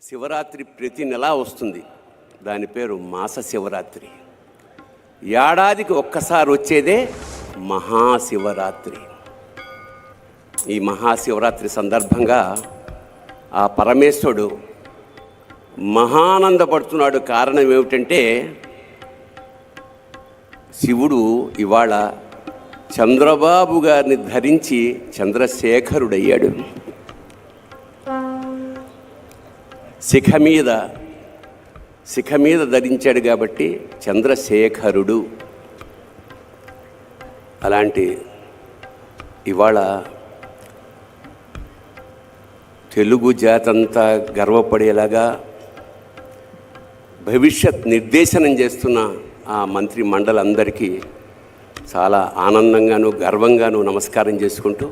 శివరాత్రి ప్రతి నెల వస్తుంది. దాని పేరు మాస శివరాత్రి. ఏడాదికి ఒక్కసారి వచ్చేదే మహాశివరాత్రి. ఈ మహాశివరాత్రి సందర్భంగా ఆ పరమేశ్వరుడు మహానందపడుతున్నాడు. కారణం ఏమిటంటే శివుడు ఇవాళ చంద్రబాబు గారిని ధరించి చంద్రశేఖరుడయ్యాడు. శిఖ మీద ధరించాడు కాబట్టి చంద్రశేఖరుడు. అలాంటి ఇవాళ తెలుగు జాతంతా గర్వపడేలాగా భవిష్యత్ నిర్దేశనం చేస్తున్న ఆ మంత్రి మండలందరికీ చాలా ఆనందంగాను గర్వంగాను నమస్కారం చేసుకుంటూ,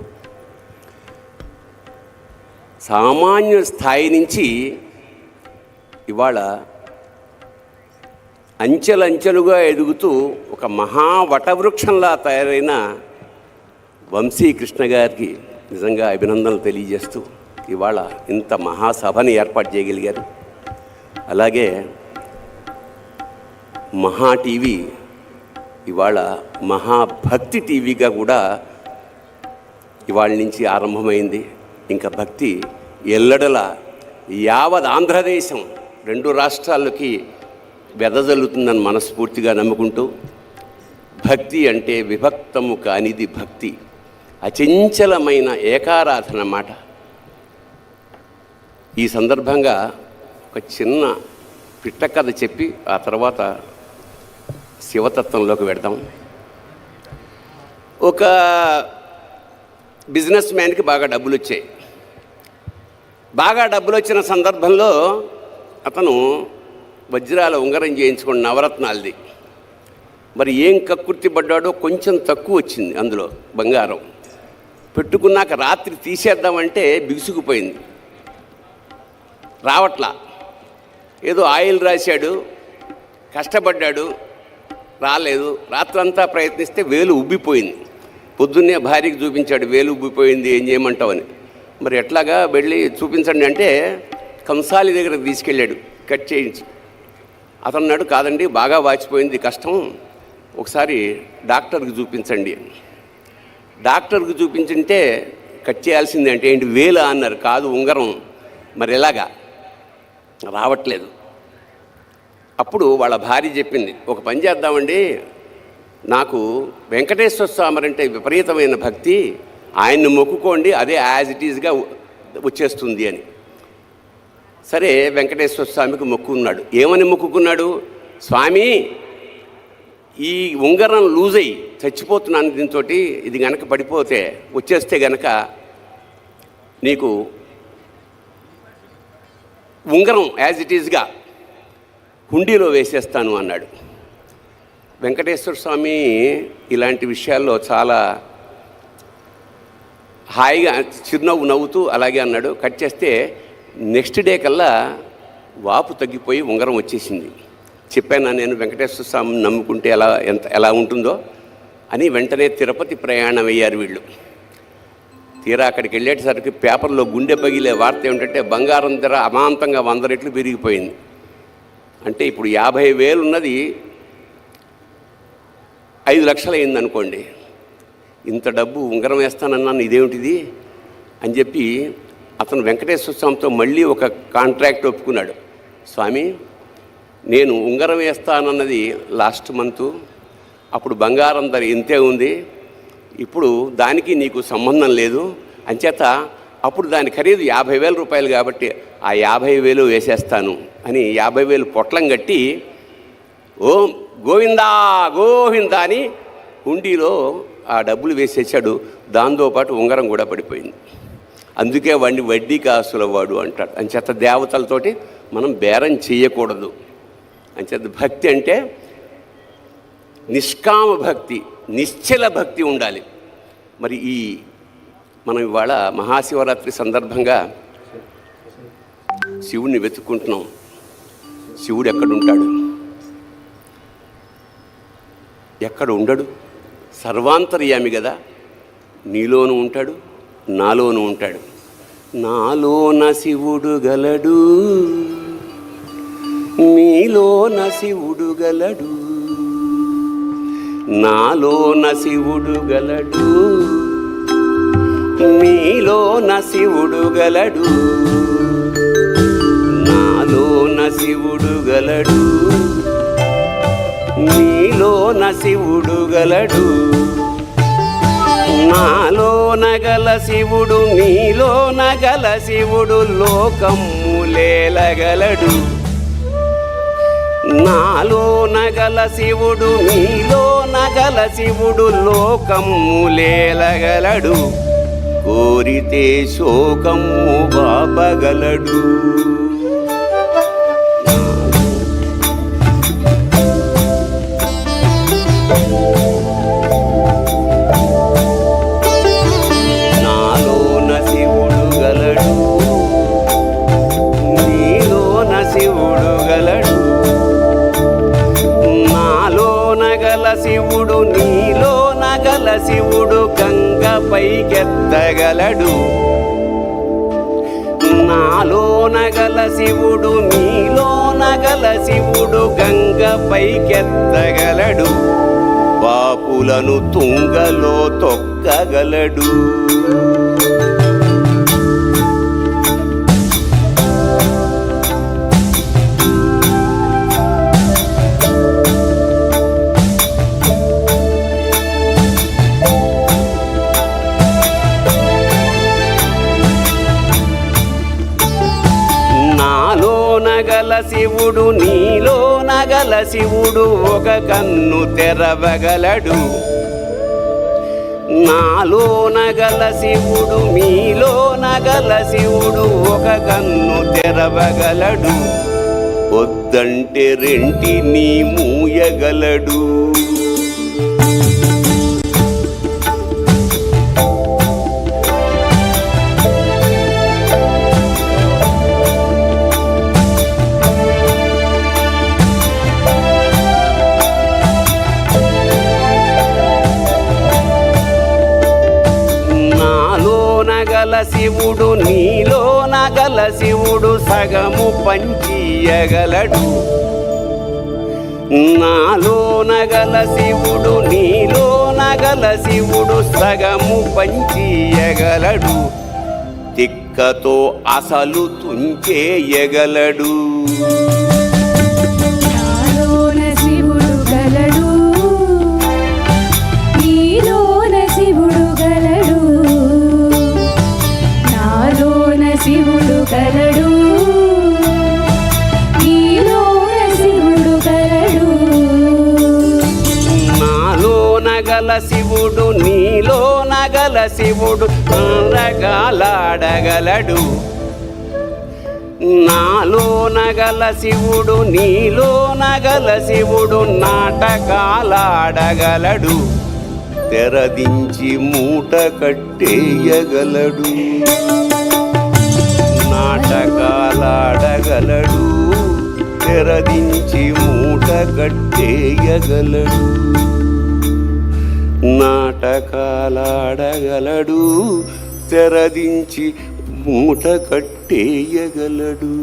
సామాన్య స్థాయి నుంచి ఇవాళ అంచెలంచెలుగా ఎదుగుతూ ఒక మహావటవృక్షంలా తయారైన వంశీకృష్ణ గారికి నిజంగా అభినందనలు తెలియజేస్తూ ఇవాళ ఇంత మహాసభని ఏర్పాటు చేయగలిగారు. అలాగే మహా టీవీ ఇవాళ మహాభక్తి టీవీగా కూడా ఇవాళ నుంచి ఆరంభమైంది. ఇంకా భక్తి ఎల్లడల యావత్ ఆంధ్రదేశం 2 రాష్ట్రాలకి వెదజల్లుతుందని మనస్ఫూర్తిగా నమ్ముకుంటూ, భక్తి అంటే విభక్తము కానిది భక్తి, అచంచలమైన ఏకారాధన మాట. ఈ సందర్భంగా ఒక చిన్న పిట్టకథ చెప్పి ఆ తర్వాత శివతత్వంలోకి వెడదాం. ఒక బిజినెస్ మ్యాన్కి బాగా డబ్బులు వచ్చాయి. బాగా డబ్బులు వచ్చిన సందర్భంలో అతను వజ్రాల ఉంగరం చేయించుకుని నవరత్నాలది. మరి ఏం కక్కుర్తి పడ్డాడో కొంచెం తక్కువ వచ్చింది అందులో బంగారం. పెట్టుకున్నాక రాత్రి తీసేద్దామంటే బిగుసుకుపోయింది, రావట్లా. ఏదో ఆయిల్ రాశాడు, కష్టపడ్డాడు, రాలేదు. రాత్రంతా ప్రయత్నిస్తే వేలు ఉబ్బిపోయింది. పొద్దున్నే భార్యకి చూపించాడు, వేలు ఉబ్బిపోయింది, ఏం చేయమంటావని. మరి ఎట్లాగా వెళ్ళి చూపించండి అంటే కంసాలి దగ్గర తీసుకెళ్ళాడు కట్ చేయించి. అతను అన్నాడు, కాదండి బాగా వాచిపోయింది, కష్టం, ఒకసారి డాక్టర్కి చూపించండి. డాక్టర్కి చూపించుంటే కట్ చేయాల్సింది అంటే ఏంటి వేలా అన్నారు. కాదు ఉంగరం. మరి ఎలాగా రావట్లేదు. అప్పుడు వాళ్ళ భార్య చెప్పింది, ఒక పని చేద్దామండి, నాకు వెంకటేశ్వర స్వామి అంటే విపరీతమైన భక్తి, ఆయన్ని మొక్కుకోండి, అదే యాజ్ ఇట్ ఈజ్గా వచ్చేస్తుంది అని. సరే వెంకటేశ్వర స్వామికి మొక్కుకున్నాడు. ఏమని మొక్కుకున్నాడు? స్వామి, ఈ ఉంగరం లూజ్ అయ్యి చచ్చిపోతున్నాను, దీంతో ఇది గనక పడిపోతే వచ్చేస్తే గనక నీకు ఉంగరం యాజ్ ఇట్ ఈజ్గా హుండీలో వేసేస్తాను అన్నాడు. వెంకటేశ్వర స్వామి ఇలాంటి విషయాల్లో చాలా హాయిగా చిరునవ్వు నవ్వుతూ అలాగే అన్నాడు. కట్ చేస్తే నెక్స్ట్ డే కల్లా వాపు తగ్గిపోయి ఉంగరం వచ్చేసింది. చెప్పాను నేను వెంకటేశ్వర స్వామిని నమ్ముకుంటే ఎలా ఉంటుందో అని. వెంటనే తిరుపతి ప్రయాణం అయ్యారు వీళ్ళు. తీరా అక్కడికి వెళ్ళేసరికి పేపర్లో గుండె పగిలే వార్త ఏమిటంటే బంగారం ధర అమాంతంగా 100 రెట్లు పెరిగిపోయింది. అంటే ఇప్పుడు 50,000 ఉన్నది 5 లక్షలు అయింది అనుకోండి. ఇంత డబ్బు ఉంగరం వేస్తానన్నాను, ఇదేమిటిది అని చెప్పి అతను వెంకటేశ్వర స్వామితో మళ్ళీ ఒక కాంట్రాక్ట్ ఒప్పుకున్నాడు. స్వామి, నేను ఉంగరం వేస్తానన్నది లాస్ట్ మంతు, అప్పుడు బంగారం ధర ఇంతే ఉంది, ఇప్పుడు దానికి నీకు సంబంధం లేదు, అంచేత అప్పుడు దాని ఖరీదు 50,000 రూపాయలు కాబట్టి ఆ 50,000 వేసేస్తాను అని 50,000 పొట్లం కట్టి ఓం గోవిందా గోవిందా అని హుండీలో ఆ డబ్బులు వేసేసాడు. దాంతోపాటు ఉంగరం కూడా పడిపోయింది. అందుకే వాడిని వడ్డీ కాసుల వాడు అంటాడు. అంచేత దేవతలతోటి మనం బేరం చేయకూడదు. అంచేత భక్తి అంటే నిష్కామ భక్తి, నిశ్చల భక్తి ఉండాలి. మరి మనం ఇవాళ మహాశివరాత్రి సందర్భంగా శివుడిని వెతుక్కుంటున్నాం. శివుడు ఎక్కడుంటాడు? ఎక్కడ ఉండడు? సర్వాంతర్యామి కదా. నీలోనూ ఉంటాడు, నాలోనూ ఉంటాడు. నాలోన శివుడు గలడు, మీలోన శివుడు గలడు. నాలోన శివుడు గలడు, మీలోన శివుడు గలడు. నాలోన శివుడు గలడు, మీలోన శివుడు గలడు. నాలోన గల శివుడు మీలోన గల శివుడు లోకమ్ములేలగలడు. నాలోన గల శివుడు మీలోన గల శివుడు లోకమ్ములేలగలడు. కోరితే శోకమ్ము బాపగలడు. శివుడు నీలోన గల శివుడు గంగ పైకెత్తగలడు. నాలోన గల శివుడు నీలోన గల శివుడు గంగ పైకెత్తగలడు. పాపులను తుంగలో తొక్కగలడు. గల శివుడు నీలోన గల శివుడు ఒక కన్ను తెరవగలడు. నాలోన గల శివుడు మీలోన గల శివుడు ఒక కన్ను తెరవగలడు. వద్దంటే రెంటిని మూయగలడు. శివుడు నీలోన గల శివుడు సగము పంచియగలడు. నాలోన గల శివుడు నీలోన గల శివుడు సగము పంచియగలడు. తిక్కతో అసలు తుంచేయగలడు. శివుడు గలడు, నీలోన శివుడు గలడు. నాలోన గల శివుడు నీలోన గల శివుడు నాటకాలాడగలడు. నాలోన గల శివుడు నీలోన గల శివుడు నాటకాలాడగలడు. తెరదించి మూట కట్టేయగలడు. నాటకాలాడగలడు. తెరదించి మూట కట్టేయగలడు. నాటకాలాడగలడు. తెరదించి మూట కట్టేయగలడు.